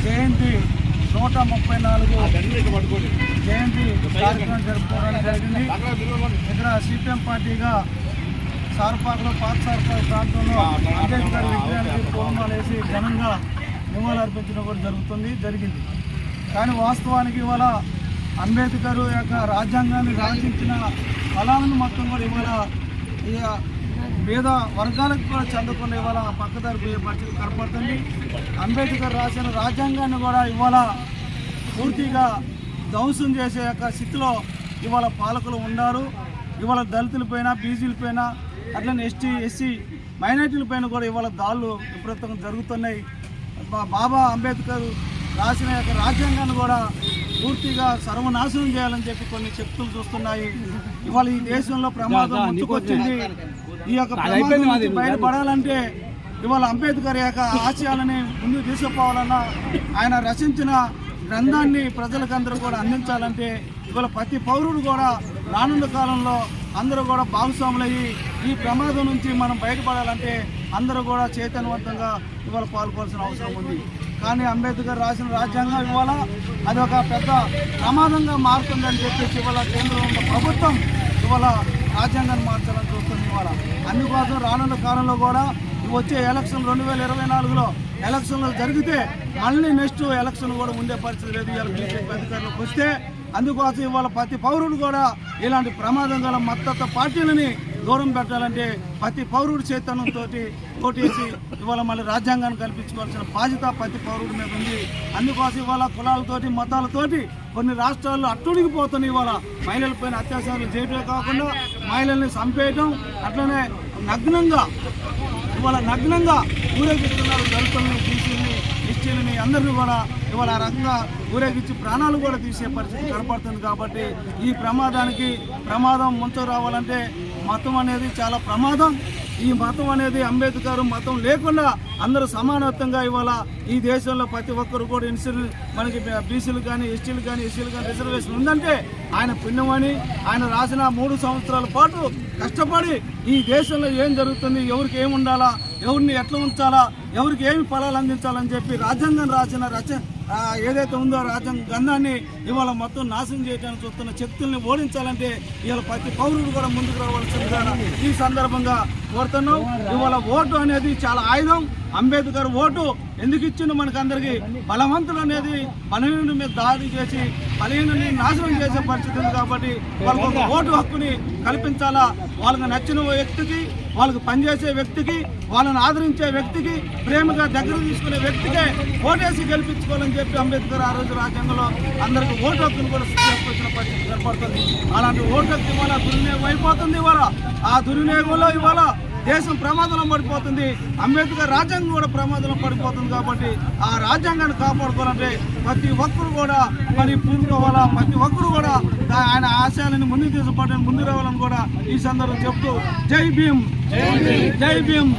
జయంతి 134 జయంతి కార్యక్రమం జరుపుకోవడం జరిగింది. ఇక్కడ సిపిఎం పార్టీగా సార్పాకలో పాత సార్పాక ప్రాంతంలో అంబేద్కర్ విగ్రహానికి పూలమాల వేసి ఘనంగా నివాళులర్పించడం కూడా జరిగింది. కానీ వాస్తవానికి ఇవాళ అంబేద్కర్ యొక్క రాజ్యాంగాన్ని రచించిన ఫలాలను మొత్తం కూడా ఇవాళ పేద వర్గాలకు కూడా చెందకుండా ఇవాళ పక్కదారి పోయే పరిస్థితి కనపడుతుంది. అంబేద్కర్ రాసిన రాజ్యాంగాన్ని కూడా ఇవాళ పూర్తిగా ధ్వంసం చేసే యొక్క స్థితిలో ఇవాళ పాలకులు ఉన్నారు. ఇవాళ దళితులపైన, బీసీలపైన, అట్లనే ఎస్టీ, ఎస్సీ, మైనార్టీలపైన కూడా ఇవాళ దాడులు విపరీతంగా జరుగుతున్నాయి. బాబా అంబేద్కర్ రాసిన యొక్క రాజ్యాంగాన్ని కూడా పూర్తిగా సర్వనాశనం చేయాలని చెప్పి కొన్ని శక్తులు చూస్తున్నాయి. ఇవాళ ఈ దేశంలో ప్రమాదం ముందుకొచ్చింది. ఈ యొక్క ప్రమాదం నుంచి బయటపడాలంటే ఇవాళ అంబేద్కర్ యొక్క ఆశయాలని ముందుకు తీసుకుపోవాలన్నా, ఆయన రచించిన గ్రంథాన్ని ప్రజలకందరూ కూడా అందించాలంటే ఇవాళ ప్రతి పౌరుడు కూడా రానున్న కాలంలో అందరూ కూడా భాగస్వాములయ్యి ఈ ప్రమాదం నుంచి మనం బయటపడాలంటే అందరూ కూడా చైతన్యవంతంగా ఇవాళ పాల్గొనాల్సిన అవసరం ఉంది. కానీ అంబేద్కర్ రాసిన రాజ్యాంగం ఇవాళ అది ఒక పెద్ద ప్రమాదంగా మారుతుందని చెప్పేసి ఇవాళ కేంద్రంలో ప్రభుత్వం ఇవాళ రాజ్యాంగాన్ని మార్చాలని చూస్తుంది. ఇవాళ అందుకోసం రానున్న కాలంలో కూడా వచ్చే ఎలక్షన్ 2024లో ఎలక్షన్లు జరిగితే మళ్ళీ నెక్స్ట్ ఎలక్షన్ కూడా ఉండే పరిస్థితి లేదు. ఇవాళ బీజేపీ అధికారంలోకి వస్తే అందుకోసం ఇవాళ ప్రతి పౌరుడు కూడా ఇలాంటి ప్రమాదం గల మద్దతు పార్టీలని దూరం పెట్టాలంటే ప్రతి పౌరుడు చైతన్యంతో ఓటేసి ఇవాళ మళ్ళీ రాజ్యాంగాన్ని కల్పించుకోవాల్సిన బాధ్యత ప్రతి పౌరుడి మీద ఉంది. అందుకోసం ఇవాళ కులాలతోటి, మతాలతోటి కొన్ని రాష్ట్రాల్లో అట్టుడిగిపోతున్నాయి. ఇవాళ మహిళలపైన అత్యాచారాలు చేయడమే కాకుండా మహిళల్ని చంపేయటం, అట్లనే నగ్నంగా ఊరేగిస్తున్నారు. దళితుల్ని, బీసీలని, ఎస్టీలని అందరినీ కూడా ఇవాళ ఆ రకంగా ఊరేగించి ప్రాణాలు కూడా తీసే పరిస్థితి కనపడుతుంది. కాబట్టి ఈ ప్రమాదం ముంచు రావాలంటే మతం అనేది చాలా ప్రమాదం. ఈ మతం అనేది అంబేద్కర్ మతం లేకుండా అందరూ సమానత్వంగా ఇవాళ ఈ దేశంలో ప్రతి ఒక్కరు కూడా మనకి బీసీలు కానీ, ఎస్టీలు కానీ, ఎస్సీలు కానీ రిజర్వేషన్ ఉందంటే ఆయన పుణ్యమని, ఆయన రాసిన 3 సంవత్సరాల పాటు కష్టపడి ఈ దేశంలో ఏం జరుగుతుంది, ఎవరికి ఏమి ఉండాలా, ఎవరిని ఎట్లా ఉంచాలా, ఎవరికి ఏమి ఫలాలు అందించాలని చెప్పి రాజ్యాంగం రాసిన ఏదైతే ఉందో రాజ్యాంగ గ్రంథాన్ని ఇవాళ మొత్తం నాశనం చేయడానికి చూస్తున్న శక్తుల్ని ఓడించాలంటే ఇవాళ ప్రతి పౌరుడు కూడా ముందుకు రావాల్సిందిగా ఈ సందర్భంగా కోరుతున్నాం. ఇవాళ ఓటు అనేది చాలా ఆయుధం. అంబేద్కర్ ఓటు ఎందుకు ఇచ్చిందో మనకందరికీ బలవంతులు అనేది బలహీనుడి మీద దాడి చేసి బలహీనుని నాశనం చేసే పరిస్థితి ఉంది. కాబట్టి వాళ్ళకు ఒక ఓటు హక్కుని కల్పించాలా. వాళ్ళకి నచ్చిన వ్యక్తికి, వాళ్ళకి పనిచేసే వ్యక్తికి, వాళ్ళని ఆదరించే వ్యక్తికి, ప్రేమగా దగ్గర తీసుకునే వ్యక్తికే ఓటేసి గెలిపించుకోవాలని చెప్పి అంబేద్కర్ ఆ రోజు రాజ్యాంగంలో అందరికీ ఓటు హక్కును కూడా తీసుకొచ్చిన పరిస్థితి ఏర్పడుతుంది. అలాంటి ఓటు హక్కు ఇవాళ దుర్వినియోగం అయిపోతుంది. ఇవాళ ఆ దుర్వినియోగంలో ఇవాళ దేశం ప్రమాదంలో పడిపోతుంది. అంబేద్కర్ రాజ్యాంగం కూడా ప్రమాదంలో పడిపోతుంది. కాబట్టి ఆ రాజ్యాంగాన్ని కాపాడుకోవాలంటే ప్రతి ఒక్కరు కూడా మరి పూనుకోవాలా. ప్రతి ఒక్కరు కూడా ఆయన ఆశయాలను ముందుకు తీసుకుపోవడానికి ముందు రావాలని కూడా ఈ సందర్భంగా చెప్తూ జై భీమ్, జై భీమ్,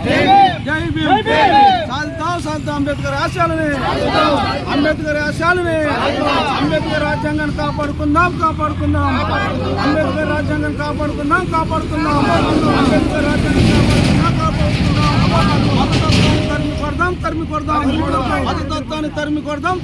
జై భీమ్. సాధిద్దాం అంబేద్కర్ ఆశయాలని, అంబేద్కర్ రాజ్యాంగాన్ని కాపాడుకుందాం. అంబేద్కర్ రాజ్యాంగాన్ని కాపాడుకుందాం. అంబేద్కర్ రాజ్యాంగాన్ని తరిమి కొడదాం. మతతత్వాన్ని తరిమి కొడదాం.